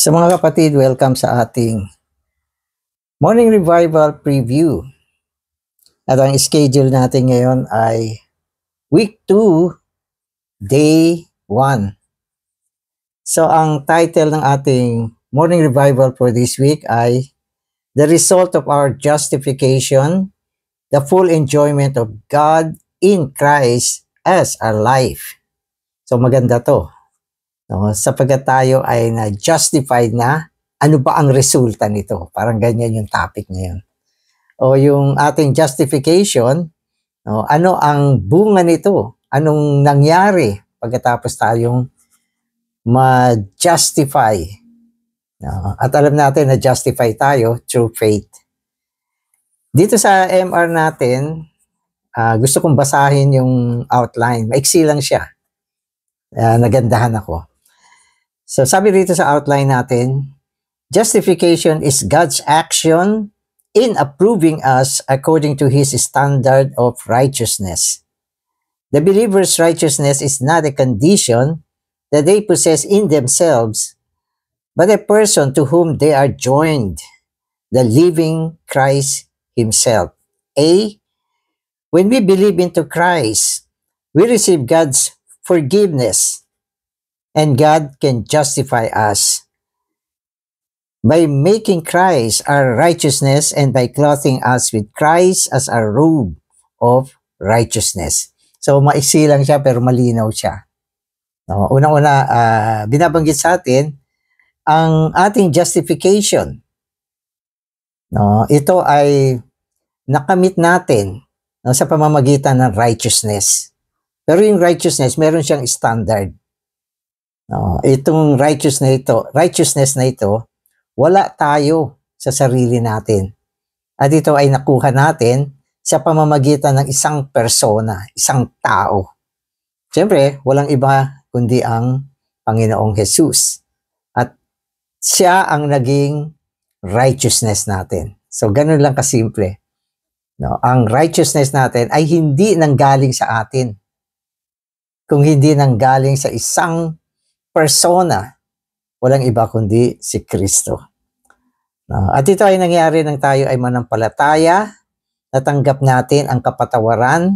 So mga kapatid, welcome sa ating Morning Revival Preview. At ang schedule natin ngayon ay Week 2, Day 1. So ang title ng ating Morning Revival for this week ay The Result of Our Justification, the Full Enjoyment of God in Christ as our Life. So maganda to. No, sapagkat tayo ay na-justified na, ano ba ang resulta nito? Parang ganyan yung topic ngayon. O yung ating justification, no, ano ang bunga nito? Anong nangyari pagkatapos tayong ma-justify? No, at alam natin na justify tayo through faith. Dito sa MR natin, gusto kong basahin yung outline. Maiksi lang siya. Nagandahan ako. So sabi dito sa outline natin, justification is God's action in approving us according to His standard of righteousness. The believer's righteousness is not a condition that they possess in themselves, but a person to whom they are joined, the living Christ Himself. When we believe into Christ, we receive God's forgiveness, and God can justify us by making Christ our righteousness and by clothing us with Christ as our robe of righteousness. So maiksi lang siya pero malinaw siya. No, unang-una, binabanggit sa atin ang ating justification. No, ito ay nakamit natin, no, sa pamamagitan ng righteousness. Pero yung righteousness, meron siyang standard. No, itong righteousness na ito, wala tayo sa sarili natin. At ito ay nakuha natin sa pamamagitan ng isang persona, isang tao. Siyempre, walang iba kundi ang Panginoong Jesus. At siya ang naging righteousness natin. So, ganun lang kasimple. No, ang righteousness natin ay hindi nanggaling sa atin, kung hindi nanggaling sa isang persona, walang iba kundi si Kristo. At ito ay nangyari nang tayo ay manampalataya, natanggap natin ang kapatawaran,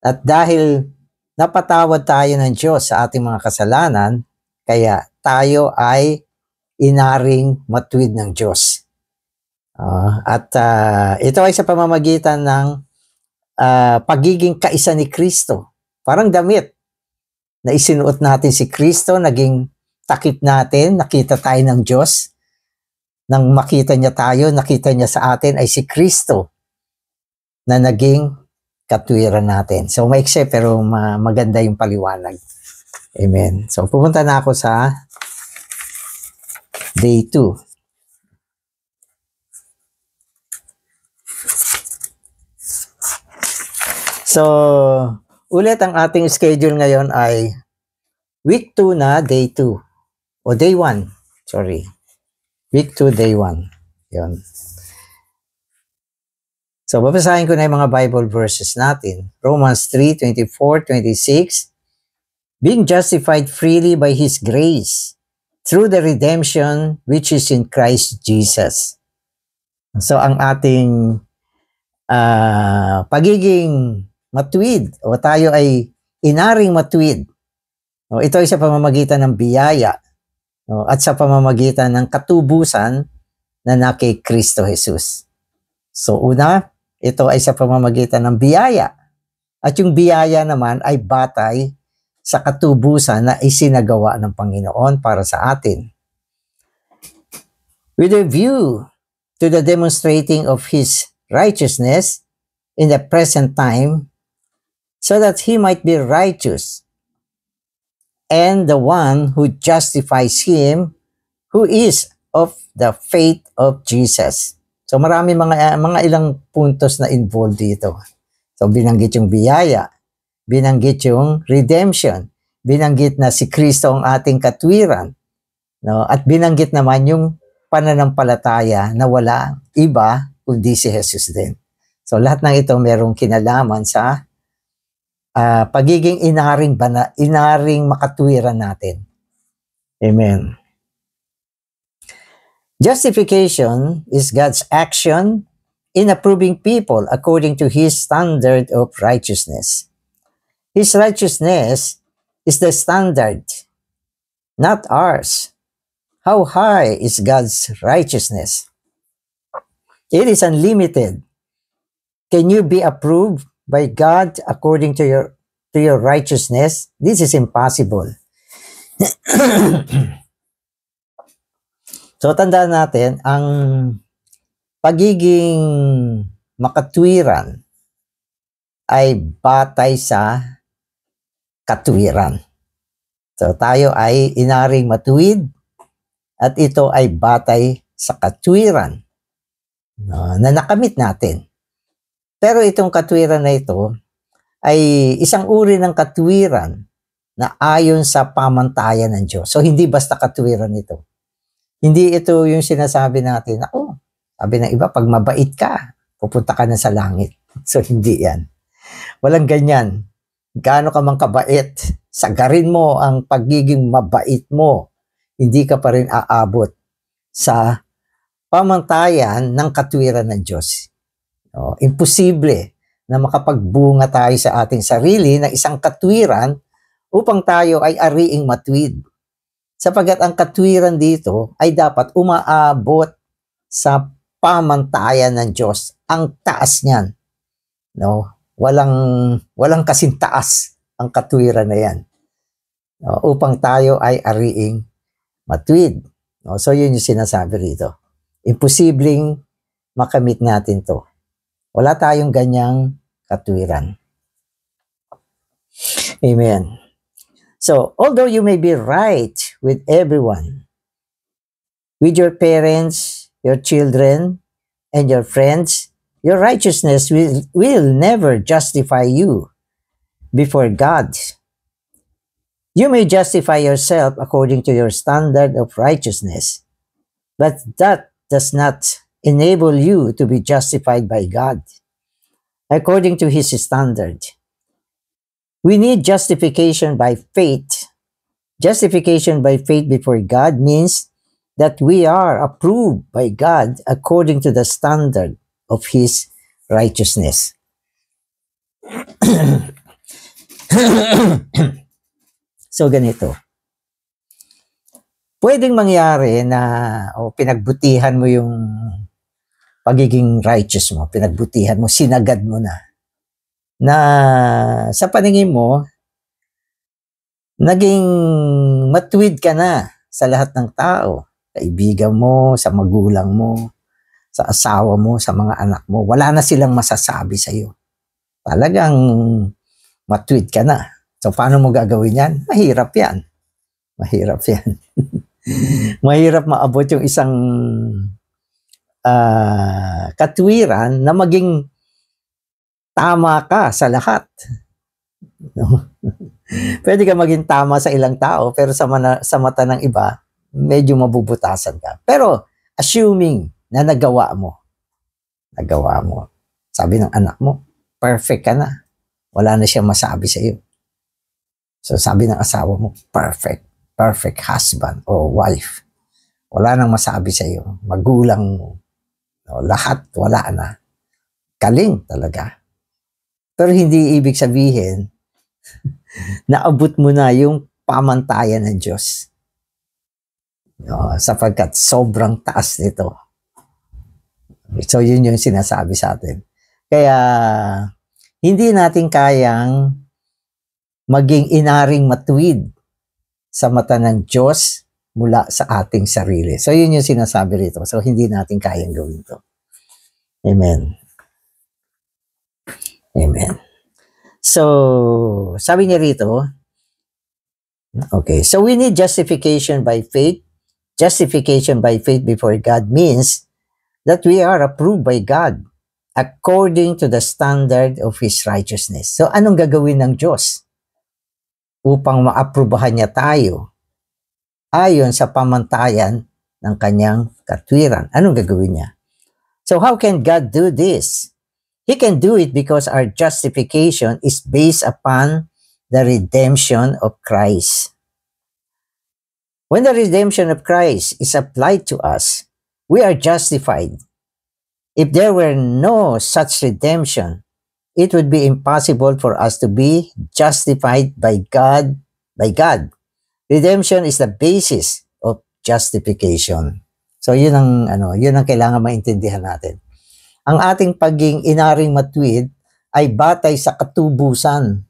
at dahil napatawad tayo ng Diyos sa ating mga kasalanan, kaya tayo ay inaring matuwid ng Diyos. Ito ay sa pamamagitan ng pagiging kaisa ni Kristo. Parang damit na isinuot natin si Kristo, naging takip natin, nakita tayo ng Diyos. Nang makita niya tayo, nakita niya sa atin ay si Kristo na naging katwiran natin. So maikse pero maganda yung paliwanag. Amen. So pupunta na ako sa day 2. So ulit ang ating schedule ngayon ay week 2 na, day 2. O day 1, sorry. Week 2, day 1. Yun. So, babasahin ko na yung mga Bible verses natin. Romans 3:24-26. Being justified freely by His grace through the redemption which is in Christ Jesus. So, ang ating pagiging matuwid o tayo ay inaring matuwid. O, ito ay sa pamamagitan ng biyaya. No, at sa pamamagitan ng katubusan na kay Kristo Jesus. So una, ito ay sa pamamagitan ng biyaya. At yung biyaya naman ay batay sa katubusan na isinagawa ng Panginoon para sa atin. With a view to the demonstrating of His righteousness in the present time, so that He might be righteous and the one who justifies him who is of the faith of Jesus. So marami mga ilang puntos na involved dito. So binanggit yung biyaya, binanggit yung redemption, binanggit na si Kristo ang ating katwiran, no? At binanggit naman yung pananampalataya na wala iba kundi si Jesus din. So lahat ng ito merong kinalaman sa pagiging inaring makatwiran natin. Amen. Justification is God's action in approving people according to His standard of righteousness. His righteousness is the standard, not ours. How high is God's righteousness? It is unlimited. Can you be approved by God according to your righteousness? This is impossible. So tandaan natin, ang pagiging makatwiran ay batay sa katwiran. So tayo ay inaring matuwid at ito ay batay sa katwiran na nakamit natin. Pero itong katwiran na ito ay isang uri ng katwiran na ayon sa pamantayan ng Diyos. So hindi basta katwiran ito. Hindi ito yung sinasabi natin, sabi ng iba, pag mabait ka, pupunta ka na sa langit. So hindi yan. Walang ganyan. Gaano ka mang kabait, sagarin mo ang pagiging mabait mo, hindi ka pa rin aabot sa pamantayan ng katwiran ng Diyos. Imposible na makapagbunga tayo sa ating sarili ng isang katwiran upang tayo ay ariing matuwid. Sapagat ang katwiran dito ay dapat umaabot sa pamantayan ng Diyos. Ang taas niyan. Walang kasing taas ang katwiran na yan. Upang tayo ay ariing matuwid. So yun yung sinasabi rito. Imposibleng makamit natin to. Wala tayong ganyang katwiran. Amen. So, although you may be right with everyone, with your parents, your children, and your friends, your righteousness will never justify you before God. You may justify yourself according to your standard of righteousness, but that does not enable you to be justified by God according to His standard. We need justification by faith. Justification by faith before God means that we are approved by God according to the standard of His righteousness. So ganito. Pwedeng mangyari na pinagbutihan mo yung pagiging righteous mo, pinagbutihan mo, sinagad mo na sa paningin mo, naging matuwid ka na sa lahat ng tao, kaibigan mo, sa magulang mo, sa asawa mo, sa mga anak mo. Wala na silang masasabi sa iyo. Talagang matuwid ka na. So, paano mo gagawin yan? Mahirap yan. Mahirap yan. Mahirap maabot yung isang katwiran na maging tama ka sa lahat. Pwede ka maging tama sa ilang tao, pero sa mata ng iba, medyo mabubutasan ka. Pero, assuming na nagawa mo, sabi ng anak mo, perfect ka na. Wala na siyang masabi sa iyo. So, sabi ng asawa mo, perfect husband o wife. Wala nang masabi sa iyo. Magulang mo. Lahat, wala na. Galing talaga. Pero hindi ibig sabihin, naabot mo na yung pamantayan ng Diyos. Sapagkat sobrang taas nito. So, yun yung sinasabi sa atin. Kaya, hindi natin kayang maging inaring matuwid sa mata ng Diyos mula sa ating sarili. So, yun yung sinasabi rito. So, hindi natin kayang gawin to. Amen. Amen. So, sabi niya rito, okay, so we need justification by faith. Justification by faith before God means that we are approved by God according to the standard of His righteousness. So, anong gagawin ng Diyos upang maaprubahan niya tayo ayon sa pamantayan ng kanyang katwiran? Anong gagawin niya? So, how can God do this? He can do it because our justification is based upon the redemption of Christ. When the redemption of Christ is applied to us, we are justified. If there were no such redemption, it would be impossible for us to be justified by God. Redemption is the basis of justification. So yun ang kailangan maintindihan natin. Ang ating pagiging inaring matuwid ay batay sa katubusan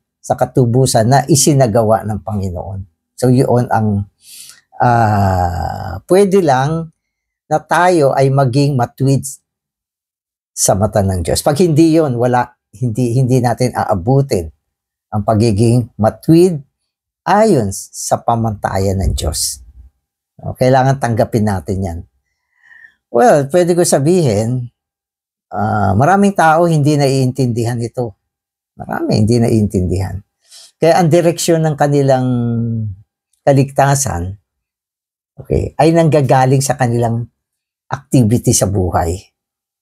na isinagawa ng Panginoon. So yun ang pwede lang na tayo ay maging matuwid sa mata ng Diyos. Pag hindi yun, hindi natin aabutin ang pagiging matuwid ayon sa pamantayan ng Diyos. Kailangan tanggapin natin yan. Well, pwede ko sabihin, maraming tao hindi naiintindihan ito. Marami hindi naiintindihan. Kaya ang direksyon ng kanilang kaligtasan, ay nanggagaling sa kanilang activity sa buhay.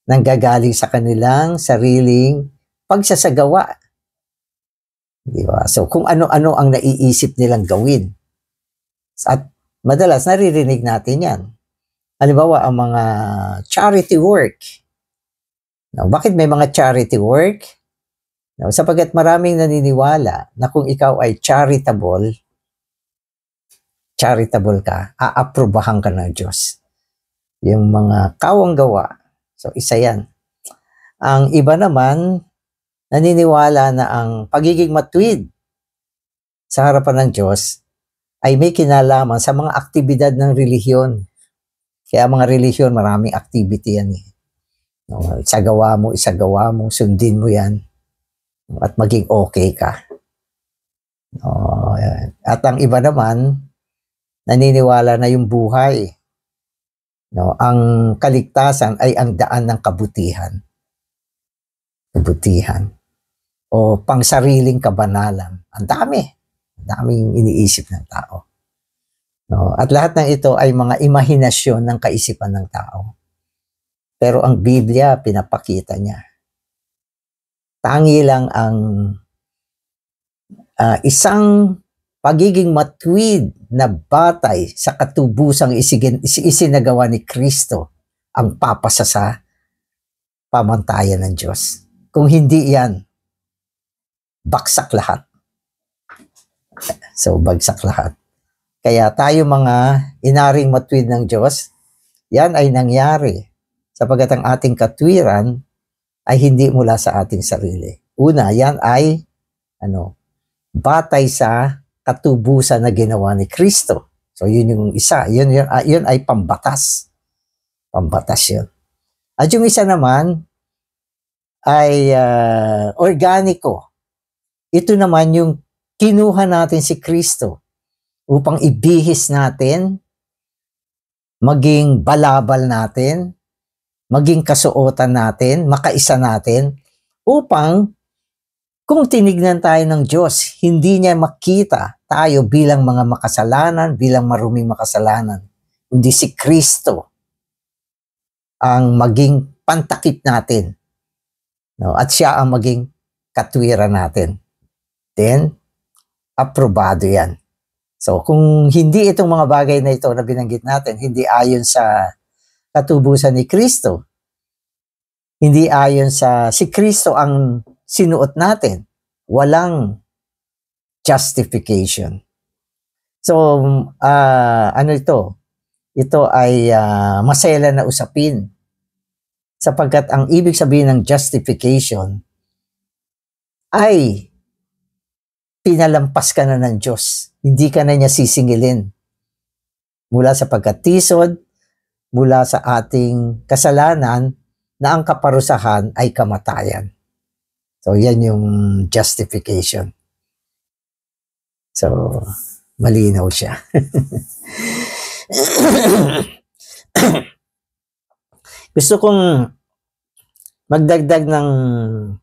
Nanggagaling sa kanilang sariling pagsasagawa. Diba? So, kung ano-ano ang naiisip nilang gawin. At madalas, naririnig natin yan. Halimbawa, ang mga charity work. Now, bakit may mga charity work? Now, sapagkat maraming naniniwala na kung ikaw ay charitable ka, aaprubahan ka ng Diyos. Yung mga kawang gawa. So, isa yan. Ang iba naman, naniniwala na ang pagiging matuwid sa harapan ng Diyos ay may kinalaman sa mga aktibidad ng relihiyon. Kaya mga relihiyon, maraming activity yan. Isagawa mo, sundin mo yan. At maging okay ka. At ang iba naman, naniniwala na yung buhay. Ang kaligtasan ay ang daan ng kabutihan. O pangsariling kabanalan. Ang daming iniisip ng tao. At lahat ng ito ay mga imahinasyon ng kaisipan ng tao. Pero ang Biblia, pinapakita niya. Tangi lang ang isang pagiging matuwid na batay sa katubusang isinagawa ni Kristo ang papasa sa pamantayan ng Diyos. Kung hindi yan, bagsak lahat. So, bagsak lahat. Kaya tayo mga inaring matuwid ng Diyos, yan ay nangyari sapagkat ang ating katwiran ay hindi mula sa ating sarili. Una, yan ay batay sa katubusan na ginawa ni Kristo. So, yun yung isa. Yun ay pambatas. Pambatas yun. At yung isa naman ay organiko. Ito naman yung kinuha natin si Kristo upang ibihis natin, maging balabal natin, maging kasuotan natin, makaisa natin, upang kung tinignan tayo ng Diyos, hindi niya makita tayo bilang mga makasalanan, bilang maruming makasalanan. Kundi si Kristo ang maging pantakip natin. At siya ang maging katwiran natin. Then, aprobado yan. So, kung hindi itong mga bagay na ito na binanggit natin, hindi ayon sa katubusan ni Kristo, hindi ayon sa si Kristo ang sinuot natin, walang justification. So, ano ito? Ito ay masela na usapin. Sapagkat ang ibig sabihin ng justification ay pinalampas ka na ng Diyos. Hindi ka na niya sisingilin. Mula sa pagkatisod, mula sa ating kasalanan, na ang kaparusahan ay kamatayan. So, yan yung justification. So, malinaw siya. Gusto kong magdagdag ng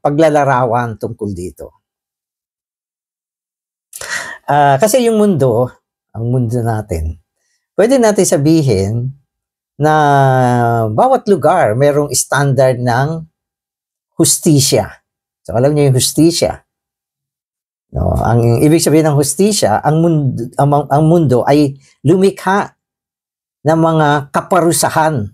paglalarawan tungkol dito. Kasi yung mundo, ang mundo natin, pwede natin sabihin na bawat lugar mayroong standard ng hustisya. So, alam niyo yung hustisya. Ang ibig sabihin ng hustisya, ang mundo ay lumikha ng mga kaparusahan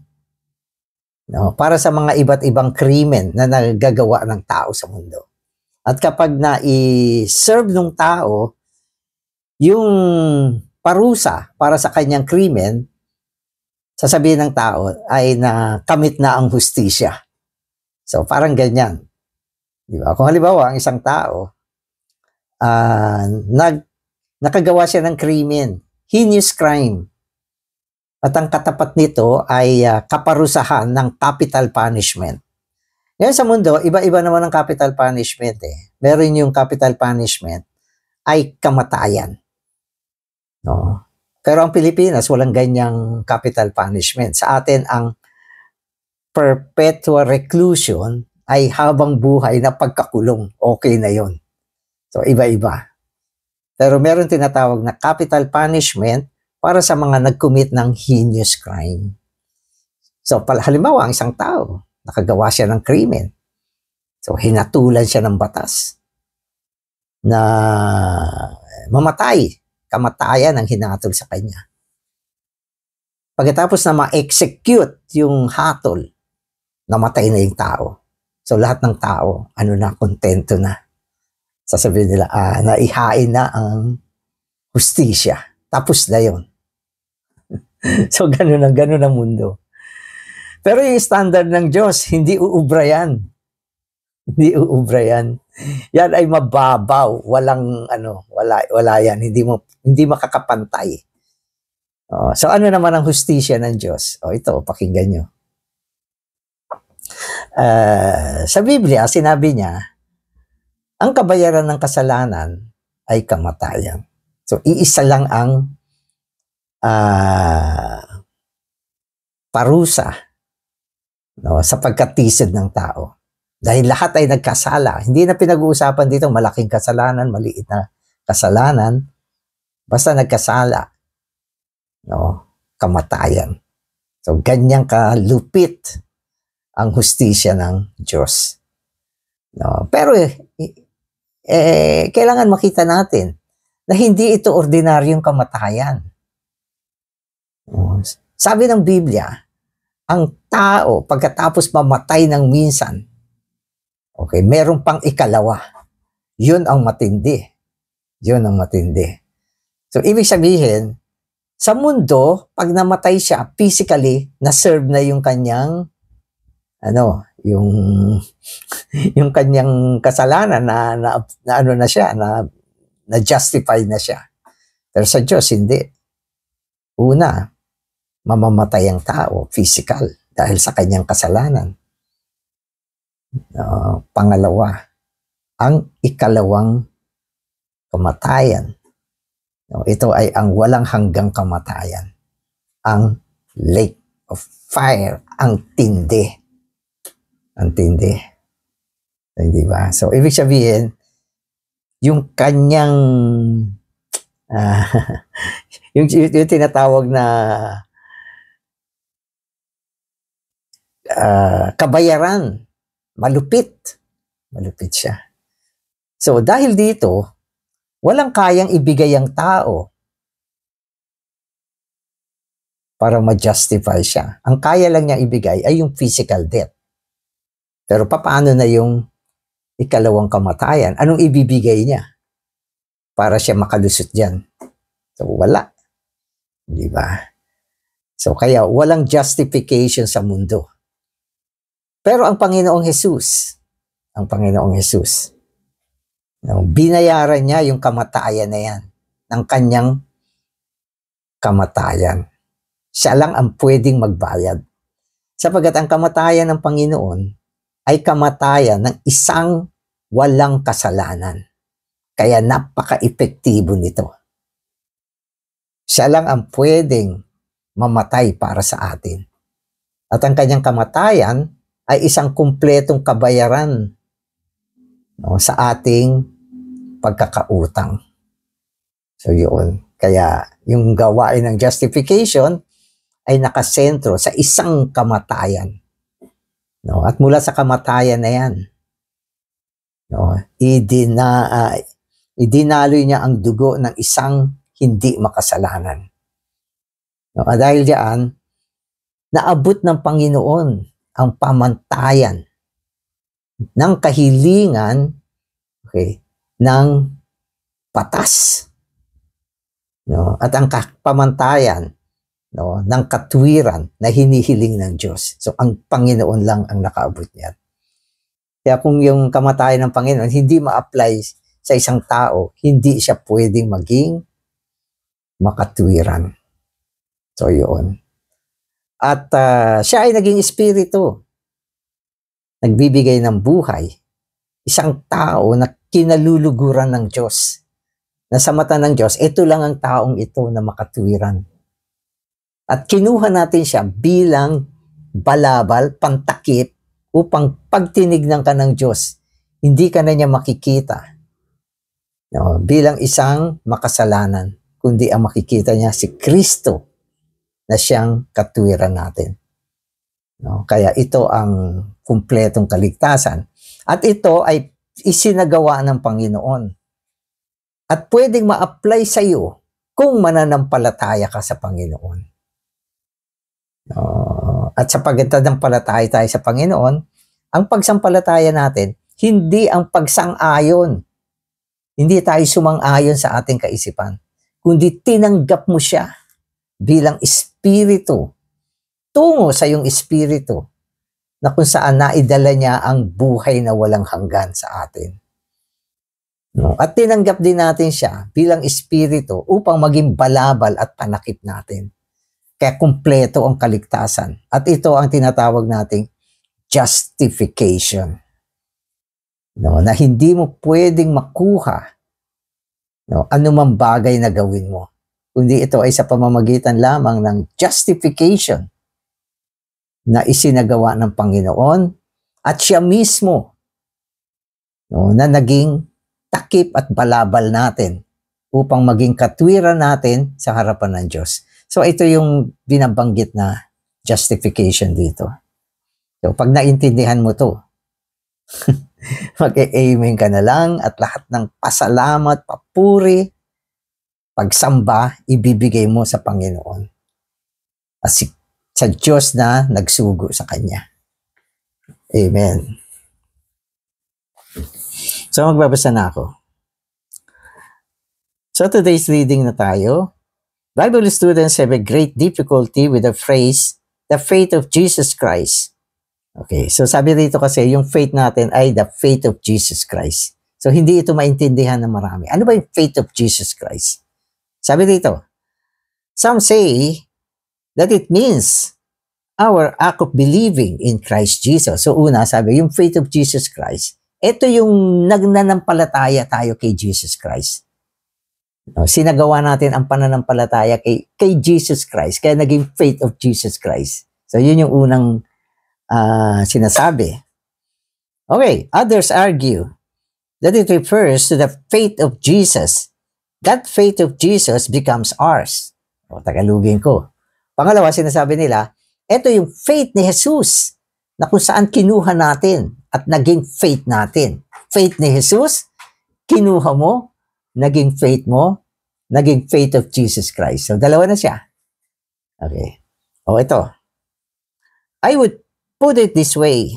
No? Para sa mga iba't ibang krimen na nagagawa ng tao sa mundo. At kapag na-serve ng tao yung parusa para sa kanyang krimen, sasabihin ng tao ay nakamit na ang hustisya. So parang ganyan. Di ba? Kung halimbawa, ang isang tao, nakagawa siya ng krimen, heinous crime, at ang katapat nito ay kaparusahan ng capital punishment. Ngayon sa mundo, iba-iba naman ang capital punishment eh. Meron yung capital punishment ay kamatayan. No? Pero ang Pilipinas, walang ganyang capital punishment. Sa atin, ang perpetual reclusion ay habang buhay na pagkakulong. Okay na yon. So, iba-iba. Pero meron tinatawag na capital punishment para sa mga nag-commit ng heinous crime. So, halimbawa, ang isang tao, nakagawa siya ng krimen. So, hinatulan siya ng batas na mamatay. Kamatayan ang hinatol sa kanya. Pagkatapos na ma-execute yung hatol, namatay na yung tao. So, lahat ng tao, kontento na. Sasabihin nila, naihain na ang hustisya. Tapos na yun. So, ganun ang mundo. Pero yung standard ng Diyos, hindi uubra yan. Hindi uubra yan. Yan ay mababaw. Wala yan. Hindi makakapantay. So, ano naman ang hustisya ng Diyos? Ito, pakinggan nyo. Sa Biblia, sinabi niya, ang kabayaran ng kasalanan ay kamatayan. So, iisa lang ang parusa sa pagkatisod ng tao. Dahil lahat ay nagkasala. Hindi na pinag-uusapan dito malaking kasalanan, maliit na kasalanan. Basta nagkasala. Kamatayan. So, ganyang kalupit ang hustisya ng Diyos. Pero kailangan makita natin na hindi ito ordinaryong kamatayan. Sabi ng Biblia, ang tao pagkatapos mamatay ng minsan, meron pang ikalawa. Yun ang matindi. Yun ang matindi. So, ibig sabihin, sa mundo, pag namatay siya, physically, na-serve na yung kanyang, yung kanyang kasalanan na justify na siya. Pero sa Diyos, hindi. Una, mamamatay ang tao, physical, dahil sa kanyang kasalanan. Pangalawa, ang ikalawang kamatayan. Ito ay ang walang hanggang kamatayan. Ang lake of fire, ang tindi. Ang tindi. Hindi ba? So, ibig sabihin, yung kanyang yung tinatawag na kabayaran, malupit siya. So, dahil dito, walang kayang ibigay ang tao para ma-justify siya. Ang kaya lang niya ibigay ay yung physical death. Pero paano na yung ikalawang kamatayan? Anong ibibigay niya para siya makalusot dyan? So, wala. Di ba? So, kaya walang justification sa mundo. Pero ang Panginoong Jesus, binayaran niya yung kamatayan na yan, ng kanyang kamatayan. Siya lang ang pwedeng magbayad. Sapagkat ang kamatayan ng Panginoon ay kamatayan ng isang walang kasalanan. Kaya napaka-epektibo nito. Siya lang ang pwedeng mamatay para sa atin. At ang kanyang kamatayan ay isang kumpletong kabayaran sa ating pagkakautang. So yun. Kaya yung gawain ng justification ay nakasentro sa isang kamatayan. At mula sa kamatayan na yan, idinaloy niya ang dugo ng isang hindi makasalanan. Dahil diyan, naabot ng Panginoon ang pamantayan ng kahilingan, okay, ng patas. No? At ang pamantayan, no, ng katwiran na hinihiling ng Diyos. So, ang Panginoon lang ang nakaabot niyan. Kaya kung yung kamatayan ng Panginoon hindi ma-apply sa isang tao, hindi siya pwedeng maging makatwiran. So, yun. At siya ay naging espiritu. Nagbibigay ng buhay. Isang tao na kinaluluguran ng Diyos. Na sa mata ng Diyos, ito lang ang taong ito na makatwiran. At kinuha natin siya bilang balabal, pantakip, upang pag tinignan ka ng Diyos, hindi ka na niya makikita. No, bilang isang makasalanan, kundi ang makikita niya si Kristo na siyang katwiran natin. No, kaya ito ang kumpletong kaligtasan. At ito ay isinagawa ng Panginoon. At pwedeng ma-apply sa iyo kung mananampalataya ka sa Panginoon. At sa pagtanampalataya tayo sa Panginoon, ang pagsampalataya natin, hindi ang pagsang-ayon. Hindi tayo sumang-ayon sa ating kaisipan, kundi tinanggap mo siya bilang espiritu, tungo sa iyong espiritu, na kung saan naidala niya ang buhay na walang hanggan sa atin. No? At tinanggap din natin siya bilang espiritu upang maging balabal at panakip natin. Kaya kumpleto ang kaligtasan. At ito ang tinatawag nating justification. No, na hindi mo pwedeng makuha, no, anumang bagay na gawin mo. Kundi ito ay sa pamamagitan lamang ng justification na isinagawa ng Panginoon at siya mismo, no, na naging takip at balabal natin upang maging katwiran natin sa harapan ng Diyos. So ito yung binabanggit na justification dito. So pag naintindihan mo to, mag-e-amen ka na lang at lahat ng pasalamat, papuri, pagsamba, ibibigay mo sa Panginoon. At sa Diyos na nagsugo sa Kanya. Amen. So magbabasa na ako. So today's reading na tayo. Bible students have a great difficulty with the phrase, the faith of Jesus Christ. Okay, so sabi dito kasi, yung faith natin ay the faith of Jesus Christ. So hindi ito maintindihan ng marami. Ano ba yung faith of Jesus Christ? Sabi dito, some say that it means our act of believing in Christ Jesus. So una, sabi, yung faith of Jesus Christ, ito yung nagnanampalataya tayo kay Jesus Christ. Sinagawa natin ang pananampalataya kay Jesus Christ, kaya naging faith of Jesus Christ. So yun yung unang sinasabi. Okay, others argue that it refers to the faith of Jesus. That faith of Jesus becomes ours. O, tagalugin ko. Pangalawa, sinasabi nila, ito yung faith ni Jesus na kung saan kinuha natin at naging faith natin. Faith ni Jesus, kinuha mo, naging faith mo, naging faith of Jesus Christ. So, dalawa na siya. Okay. O, ito. I would put it this way.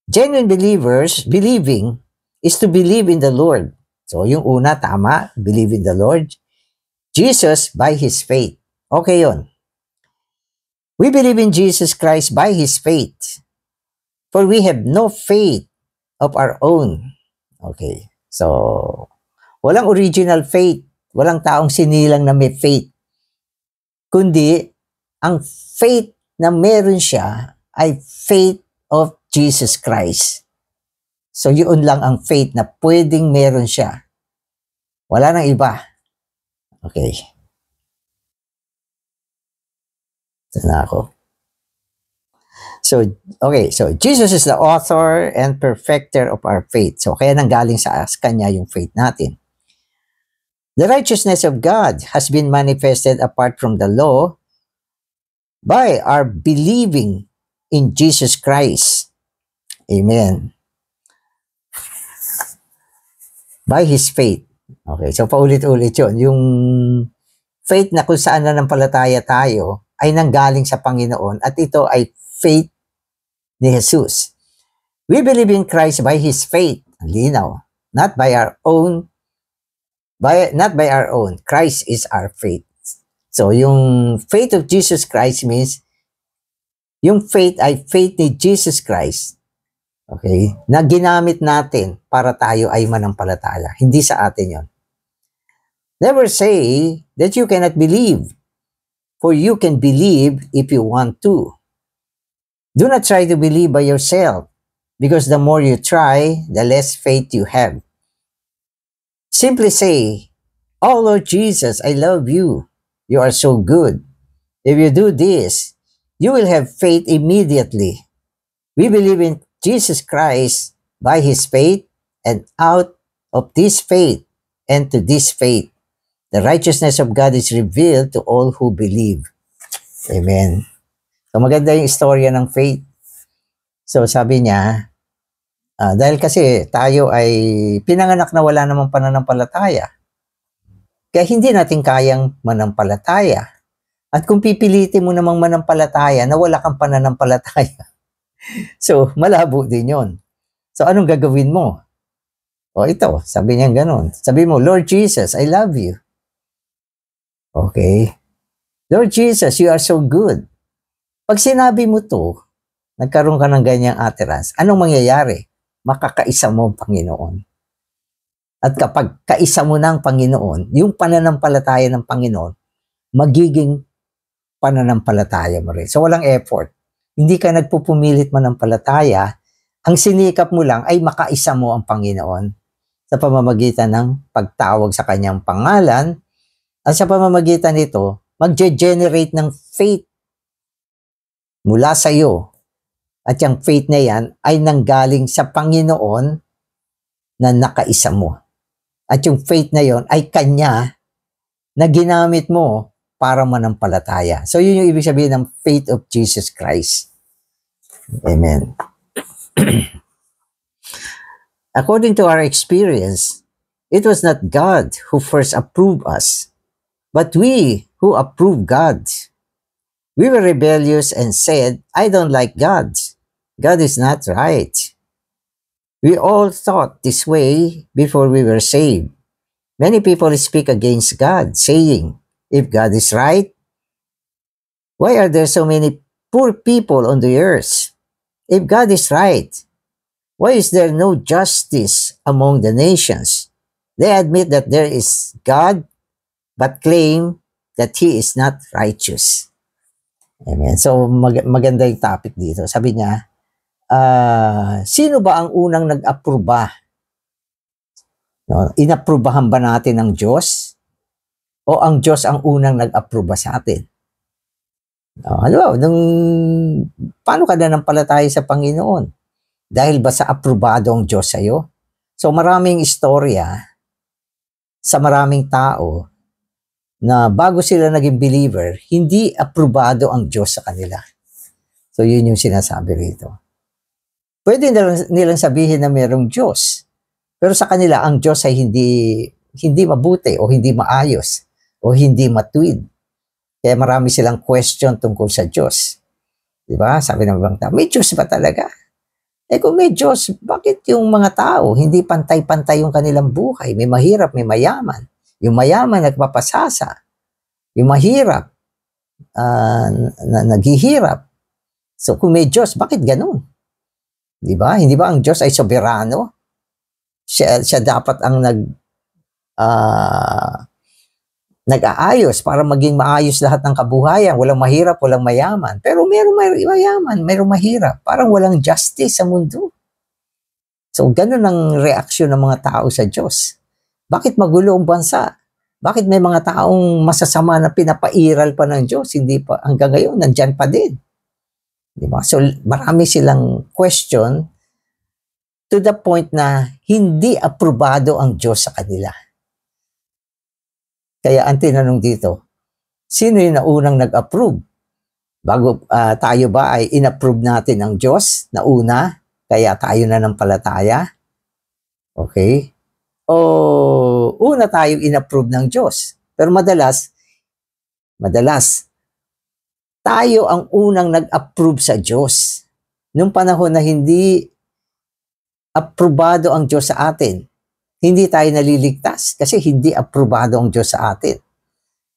Genuine believers, believing is to believe in the Lord. So, yung una, tama, believe in the Lord. Jesus by His faith. Okay yun. We believe in Jesus Christ by His faith. For we have no faith of our own. Okay. So, walang original faith. Walang taong sinilang na may faith. Kundi, ang faith na meron siya ay faith of Jesus Christ. So, yun lang ang faith na pwedeng meron siya. Wala nang iba. Okay. Ito na ako. So, okay. So, Jesus is the author and perfecter of our faith. So, kaya nanggaling sa Kanya yung faith natin. The righteousness of God has been manifested apart from the law by our believing in Jesus Christ. Amen. By His faith. Okay, so paulit-ulit yun. Yung faith na kung saan nanampalataya tayo ay nanggaling sa Panginoon at ito ay faith ni Jesus. We believe in Christ by His faith. Linaw. Not by our own. Not by our own. Christ is our faith. So, yung faith of Jesus Christ means, yung faith ay faith ni Jesus Christ. Okay? Na ginamit natin para tayo ay manampalataya. Hindi sa atin yon. Never say that you cannot believe. For you can believe if you want to. Do not try to believe by yourself, because the more you try, the less faith you have. Simply say, "Oh Lord Jesus, I love you. You are so good. If you do this, you will have faith immediately. We believe in Jesus Christ by His faith, and out of this faith and to this faith, the righteousness of God is revealed to all who believe." Amen. So maganda yung istorya ng faith. So sabi niya, dahil kasi tayo ay pinanganak na wala namang pananampalataya, kaya hindi natin kayang manampalataya. At kung pipilitin mo namang manampalataya na wala kang pananampalataya, so malabo din yon. So anong gagawin mo? O ito, sabi niya ganun. Sabi mo, "Lord Jesus, I love you." Okay. "Lord Jesus, you are so good." Pag sinabi mo to, nagkaroon ka ng ganyang utterance, anong mangyayari? Makakaisa mo ang Panginoon. At kapag kaisa mo ng Panginoon, yung pananampalataya ng Panginoon, magiging pananampalataya mo rin. So walang effort. Hindi ka nagpupumilit manampalataya. Ang sinikap mo lang ay makaisa mo ang Panginoon sa pamamagitan ng pagtawag sa kanyang pangalan. At sa pamamagitan nito, magge-generate ng faith mula sa iyo. At yung faith na yan ay nanggaling sa Panginoon na nakaisa mo. At yung faith na yon ay Kanya na ginamit mo para manampalataya. So yun yung ibig sabihin ng faith of Jesus Christ. Amen. According to our experience, it was not God who first approved us, but we who approved God. We were rebellious and said, "I don't like God. God is not right." We all thought this way before we were saved. Many people speak against God, saying, "If God is right, why are there so many poor people on the earth? If God is right, why is there no justice among the nations?" They admit that there is God, but claim that He is not righteous. Amen. So maganda yung topic dito. Sabi niya, sino ba ang unang nag-aproba? No? Inaprubahan ba natin ng Diyos? O ang Diyos ang unang nag-aproba sa atin? No, ano, paano ka na nampalataya sa Panginoon? Dahil ba sa aprobado ang Diyos sa'yo? So maraming istorya sa maraming tao na bago sila naging believer, hindi aprobado ang Diyos sa kanila. So yun yung sinasabi rito. Pwede nilang sabihin na mayroong Diyos, pero sa kanila ang Diyos ay hindi mabuti o hindi maayos o hindi matuwid. Kaya marami silang question tungkol sa Diyos. Diba? Sabi ng ibang tao, may Diyos ba talaga? Kung may Diyos, bakit yung mga tao hindi pantay-pantay yung kanilang buhay? May mahirap, may mayaman. Yung mayaman nagpapasasa. Yung mahirap, naghihirap. So kung may Diyos, bakit ganun? Diba? Hindi ba ang Diyos ay soberano? Siya dapat ang nag-aayos para maging maayos lahat ng kabuhayan. Walang mahirap, walang mayaman. Pero mayroong mayaman, mayroong mahirap. Parang walang justice sa mundo. So ganun ang reaksyon ng mga tao sa Diyos. Bakit magulo ang bansa? Bakit may mga taong masasama na pinapairal pa ng Diyos? Hindi pa, hanggang ngayon, nandyan pa din. Diba? So, marami silang question to the point na hindi aprobado ang Diyos sa kanila. Kaya ang tinanong dito, sino yung naunang nag-approve? Bago tayo ba ay in-approve natin ng Diyos na una, kaya tayo na ng palataya? Okay? O una tayong in-approve ng Diyos. Pero madalas, tayo ang unang nag-approve sa Diyos. nung panahon na hindi aprobado ang Diyos sa atin, hindi tayo naliligtas kasi hindi aprobado ang Diyos sa atin.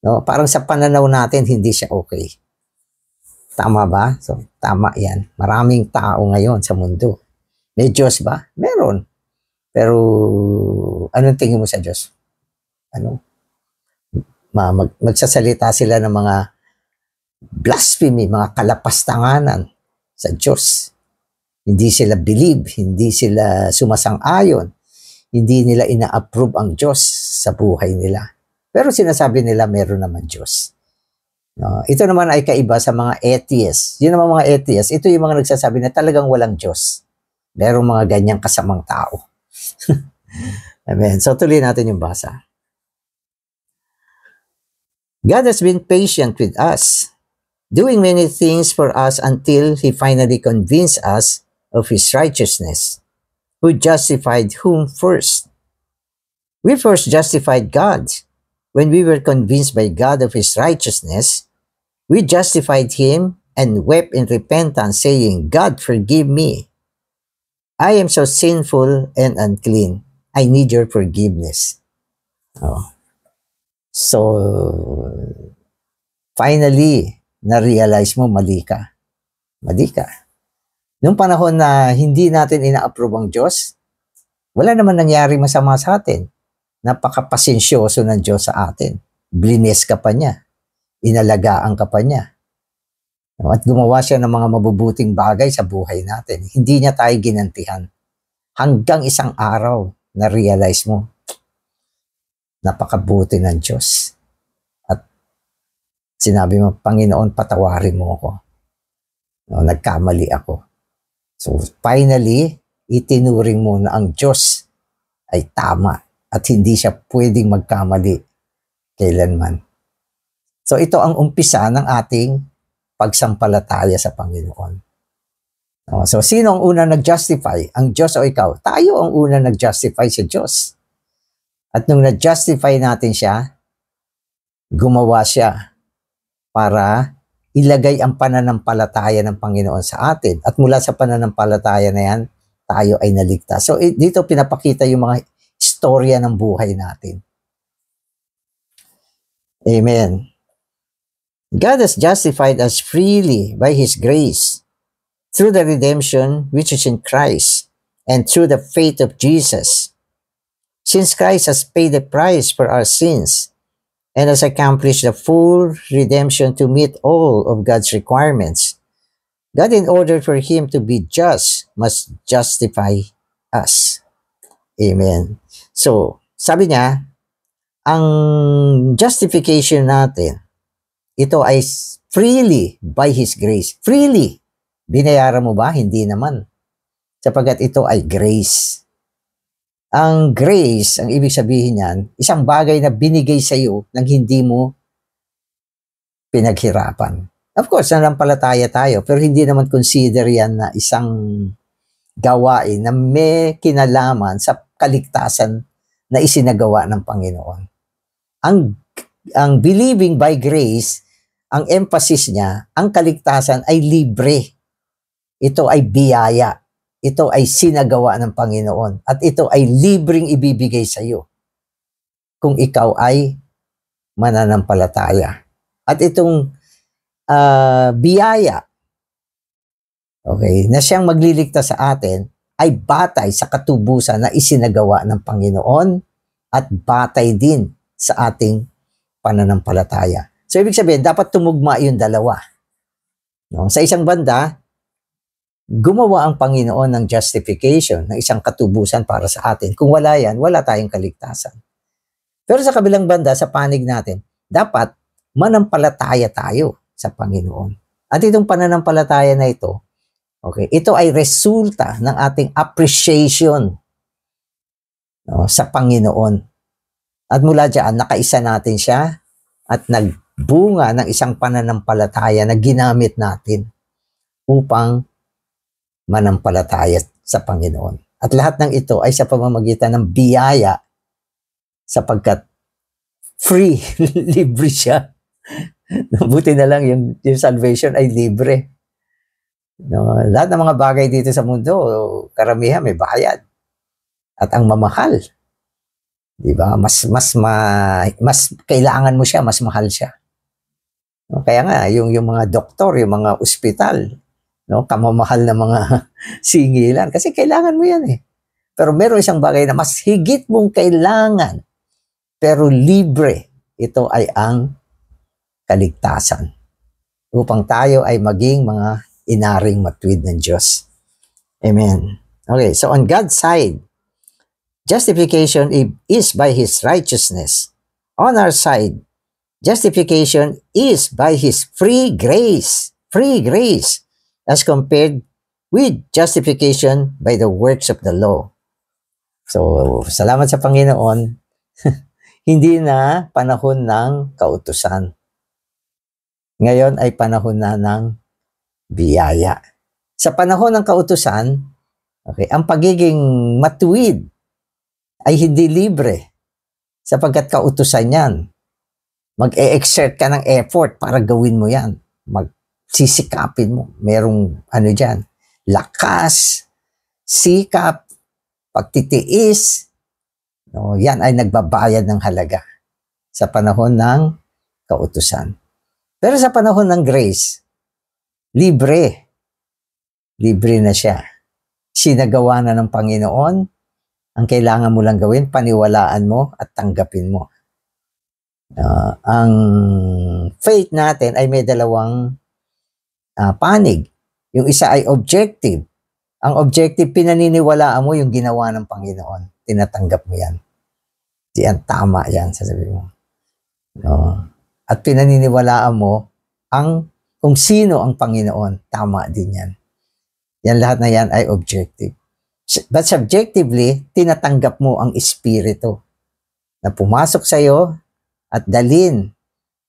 No? Parang sa pananaw natin, hindi siya okay. Tama ba? So, tama yan. Maraming tao ngayon sa mundo. May Diyos ba? Meron. Pero, anong tingin mo sa Diyos? Ano? Magsasalita sila ng mga blasphemy, mga kalapastanganan sa Diyos. Hindi sila believe, hindi sila sumasang-ayon, hindi nila ina-approve ang Diyos sa buhay nila. Pero sinasabi nila meron naman Diyos. No, ito naman ay kaiba sa mga atheists. Yun naman mga atheists, ito yung mga nagsasabi na talagang walang Diyos. Merong mga ganyang kasamang tao. Amen. So tuloy natin yung basa. God has been patient with us, doing many things for us until He finally convinced us of His righteousness, who justified whom first? We first justified God. When we were convinced by God of His righteousness, we justified Him and wept in repentance, saying, God, forgive me. I am so sinful and unclean. I need your forgiveness. Oh. So, finally, na-realize mo, mali ka. Mali ka. Noong panahon na hindi natin ina-approve ang Diyos, wala naman nangyari masama sa atin. Napakapasensyoso ng Diyos sa atin. Blines ka pa niya. Inalagaan ka pa niya. At gumawa siya ng mga mabubuting bagay sa buhay natin. Hindi niya tayo ginantihan. Hanggang isang araw na realize mo, napakabuti ng Diyos. At sinabi mo, Panginoon, patawarin mo ako. Nagkamali ako. So finally, itinuring mo na ang Diyos ay tama. At hindi siya pwedeng magkamali kailanman. So ito ang umpisa ng ating pagsampalataya sa Panginoon. So sino ang unang nag-justify? Ang Diyos o ikaw? Tayo ang unang nag-justify sa Diyos. At nung nag-justify natin siya, gumawa siya para ilagay ang pananampalataya ng Panginoon sa atin. At mula sa pananampalataya na yan, tayo ay naligtas. So dito pinapakita yung mga istorya ng buhay natin. Amen. God has justified us freely by His grace through the redemption which is in Christ and through the faith of Jesus. Since Christ has paid the price for our sins and has accomplished the full redemption to meet all of God's requirements, God, in order for Him to be just, must justify us. Amen. So, sabi niya, ang justification natin, ito ay freely by His grace. Freely. Binayaran mo ba? Hindi naman. Sapagkat ito ay grace. Ang grace, ang ibig sabihin niyan, isang bagay na binigay sa iyo nang hindi mo pinaghirapan. Of course, nanampalataya tayo, pero hindi naman consider yan na isang gawain na may kinalaman sa kaligtasan na isinagawa ng Panginoon. Ang believing by grace, ang emphasis niya, ang kaligtasan ay libre. Ito ay biyaya. Ito ay sinagawa ng Panginoon. At ito ay libreng ibibigay sa iyo kung ikaw ay mananampalataya. At itong biyaya, okay, na siyang magliligtas sa atin, ay batay sa katubusan na isinagawa ng Panginoon at batay din sa ating pananampalataya. So, ibig sabihin, dapat tumugma yung dalawa. No? Sa isang banda, gumawa ang Panginoon ng justification, ng isang katubusan para sa atin. Kung wala yan, wala tayong kaligtasan. Pero sa kabilang banda, sa panig natin, dapat manampalataya tayo sa Panginoon. At itong pananampalataya na ito, okay, ito ay resulta ng ating appreciation, no, sa Panginoon. At mula dyan, nakaisa natin siya at nagbunga ng isang pananampalataya na ginamit natin upang manampalataya sa Panginoon. At lahat ng ito ay sa pamamagitan ng biyaya sapagkat free, libre siya. Buti na lang yung salvation ay libre. No, lahat ng mga bagay dito sa mundo, karamihan may bayad. At ang mamahal, 'di ba? Mas kailangan mo siya, mas mahal siya. No, kaya nga yung mga doktor, yung mga ospital, no, kamamahal na mga singilan kasi kailangan mo 'yan eh. Pero meron isang bagay na mas higit mong kailangan pero libre. Ito ay ang kaligtasan. Upang tayo ay maging mga inaring matuwid ng Diyos. Amen. Okay, so on God's side, justification is by His righteousness. On our side, justification is by His free grace. Free grace as compared with justification by the works of the law. So, salamat sa Panginoon, hindi na panahon ng kautusan. Ngayon ay panahon na ng biyaya. Sa panahon ng kautusan, okay, ang pagiging matuwid ay hindi libre sapagkat kautusan yan. Mag-e-exert ka ng effort para gawin mo yan. Magsisikapin mo. Merong ano dyan, lakas, sikap, pagtitiis. No, yan ay nagbabayad ng halaga sa panahon ng kautusan. Pero sa panahon ng grace, libre. Libre na siya. Sinagawa na ng Panginoon. Ang kailangan mo lang gawin, paniwalaan mo at tanggapin mo. Ang faith natin ay may dalawang panig. Yung isa ay objective. Ang objective, pinaniniwalaan mo yung ginawa ng Panginoon. Tinatanggap mo yan. Diyan, tama yan, sasabihin mo. No? At pinaniniwalaan mo kung sino ang Panginoon. Tama din yan. Yan lahat na yan ay objective. But subjectively, tinatanggap mo ang Espiritu na pumasok sa iyo at dalin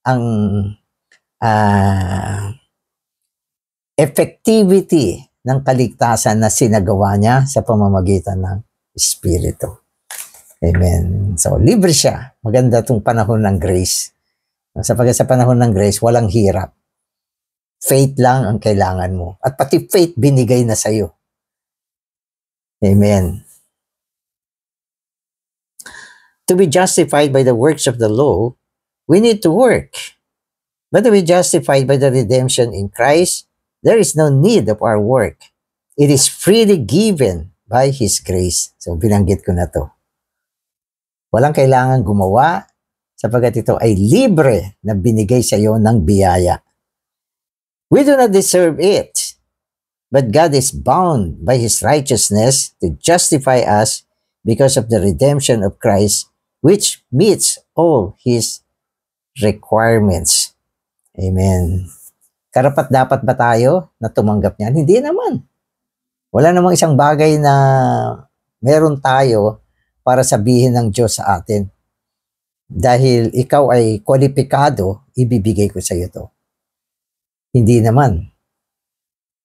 ang effectivity ng kaligtasan na sinagawa niya sa pamamagitan ng Espiritu. Amen. So, libre siya. Maganda itong panahon ng grace. Sapagkat sa panahon ng grace, walang hirap. Faith lang ang kailangan mo. At pati faith binigay na sa iyo. Amen. To be justified by the works of the law, we need to work. But to be justified by the redemption in Christ, there is no need of our work. It is freely given by His grace. So, binanggit ko na to. Walang kailangan gumawa sapagkat ito ay libre na binigay sa iyo ng biyaya. We do not deserve it, but God is bound by His righteousness to justify us because of the redemption of Christ, which meets all His requirements. Amen. Karapat dapat ba tayo na tumanggap niyan? Hindi naman. Wala namang isang bagay na meron tayo para sabihin ng Diyos sa atin. Dahil ikaw ay kwalipikado, ibibigay ko sa iyo to. Hindi naman.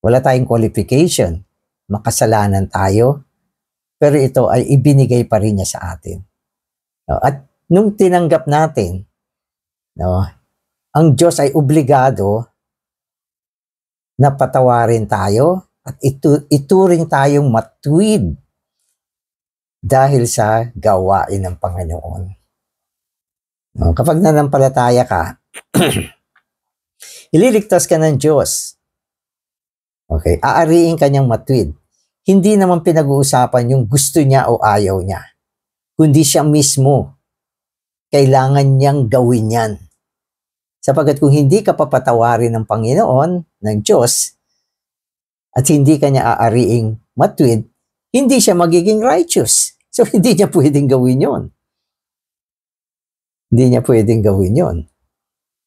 Wala tayong qualification. Makasalanan tayo. Pero ito ay ibinigay pa rin niya sa atin. At nung tinanggap natin, ang Diyos ay obligado na patawarin tayo at ituring tayong matuwid dahil sa gawain ng Panginoon. Kapag nanampalataya ka, ililigtas ka ng Diyos. Okay, aariin ka niyang matuwid. Hindi naman pinag-uusapan yung gusto niya o ayaw niya. Kundi siya mismo. Kailangan niyang gawin yan. Sapagkat kung hindi ka papatawarin ng Panginoon, ng Diyos, at hindi ka niya aariing matuwid, hindi siya magiging righteous. So, hindi niya pwedeng gawin yon. Hindi niya pwedeng gawin yon.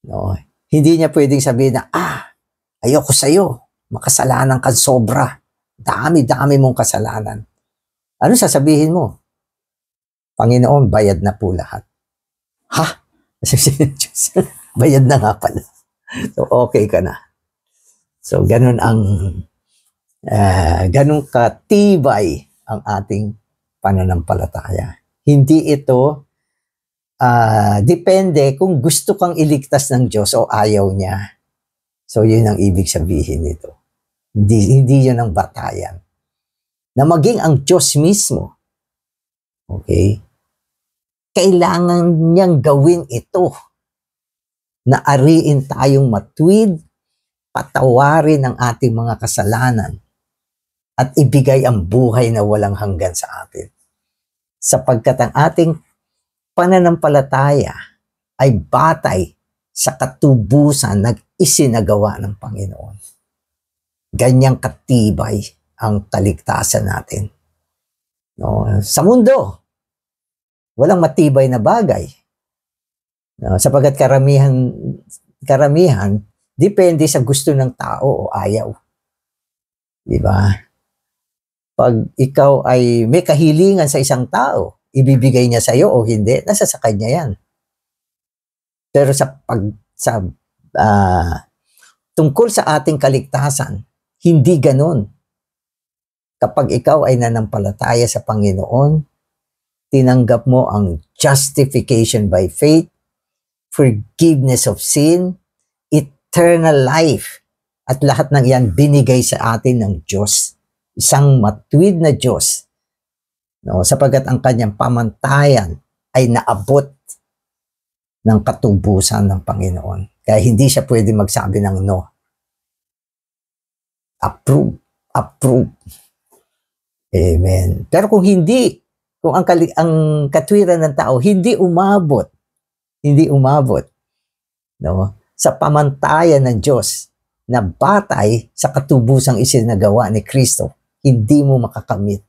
No? Hindi niya pwedeng sabihin na, ayoko sa'yo. Makasalanan ka sobra. Dami-dami mong kasalanan. Ano sasabihin mo? Panginoon, bayad na po lahat. Ha? Bayad na nga pala. So, okay ka na. So, ganun ganun katibay ang ating pananampalataya. Hindi ito depende kung gusto kang iligtas ng Diyos o ayaw niya. So, yun ang ibig sabihin nito. Hindi yun ang batayan. Na maging ang Diyos mismo, okay, kailangan niyang gawin ito, na ariin tayong matuwid, patawarin ang ating mga kasalanan, at ibigay ang buhay na walang hanggan sa atin. Sapagkat ang ating pananampalataya ay batay sa katubusan na isinagawa ng Panginoon. Ganyang katibay ang kaligtasan natin. No, sa mundo, walang matibay na bagay. No, sapagkat karamihan depende sa gusto ng tao o ayaw. Di ba? Pag ikaw ay may kahilingan sa isang tao, ibibigay niya sa iyo o hindi, nasa sa kanya yan. Pero tungkol sa ating kaligtasan, hindi ganun. Kapag ikaw ay nanampalataya sa Panginoon, tinanggap mo ang justification by faith, forgiveness of sin, eternal life, at lahat ng yan binigay sa atin ng Diyos. Isang matuwid na Diyos, no, sapagkat ang kanyang pamantayan ay naabot ng katubusan ng Panginoon. Kaya hindi siya pwede magsabi ng no. Approve. Amen. Pero kung ang katwiran ng tao hindi umabot, no, sa pamantayan ng Diyos na batay sa katubusang isinagawa ni Kristo, hindi mo makakamit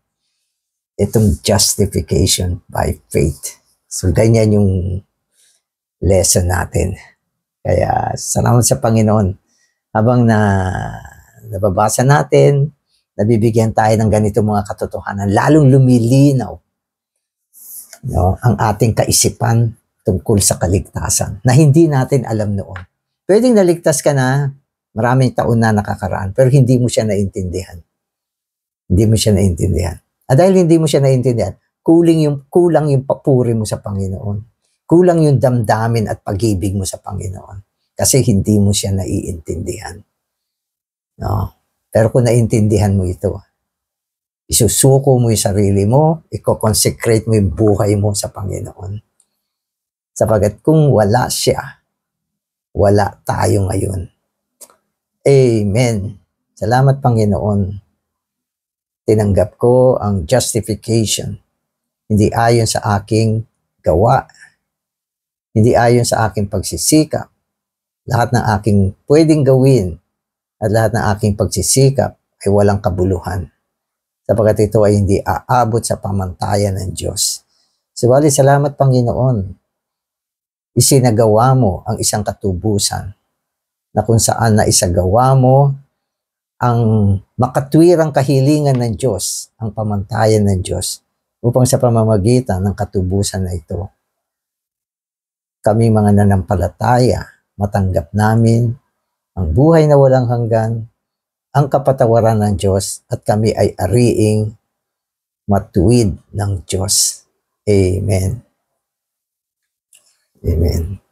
itong justification by faith. So, ganyan yung lesson natin. Kaya, salamat sa Panginoon. Habang nababasa natin, nabibigyan tayo ng ganito mga katotohanan, lalong lumilinaw, no, ang ating kaisipan tungkol sa kaligtasan na hindi natin alam noon. Pwedeng naligtas ka na, maraming taon na nakakaraan, pero hindi mo siya naintindihan. At dahil hindi mo siya naintindihan, kulang yung papuri mo sa Panginoon. Kulang yung damdamin at pag-ibig mo sa Panginoon. Kasi hindi mo siya naiintindihan. No? Pero kung naintindihan mo ito, isusuko mo yung sarili mo, i-consecrate mo yung buhay mo sa Panginoon. Sapagat kung wala siya, wala tayo ngayon. Amen. Salamat, Panginoon. Tinanggap ko ang justification. Hindi ayon sa aking gawa. Hindi ayon sa aking pagsisikap. Lahat ng aking pwedeng gawin at lahat ng aking pagsisikap ay walang kabuluhan. Sapagkat ito ay hindi aabot sa pamantayan ng Diyos. Subalit, salamat, Panginoon. Isinagawa mo ang isang katubusan na kung saan na isagawa mo ang makatwirang kahilingan ng Diyos, ang pamantayan ng Diyos, upang sa pamamagitan ng katubusan na ito, kami mga nanampalataya, matanggap namin ang buhay na walang hanggan, ang kapatawaran ng Diyos, at kami ay ariing matuwid ng Diyos. Amen. Amen.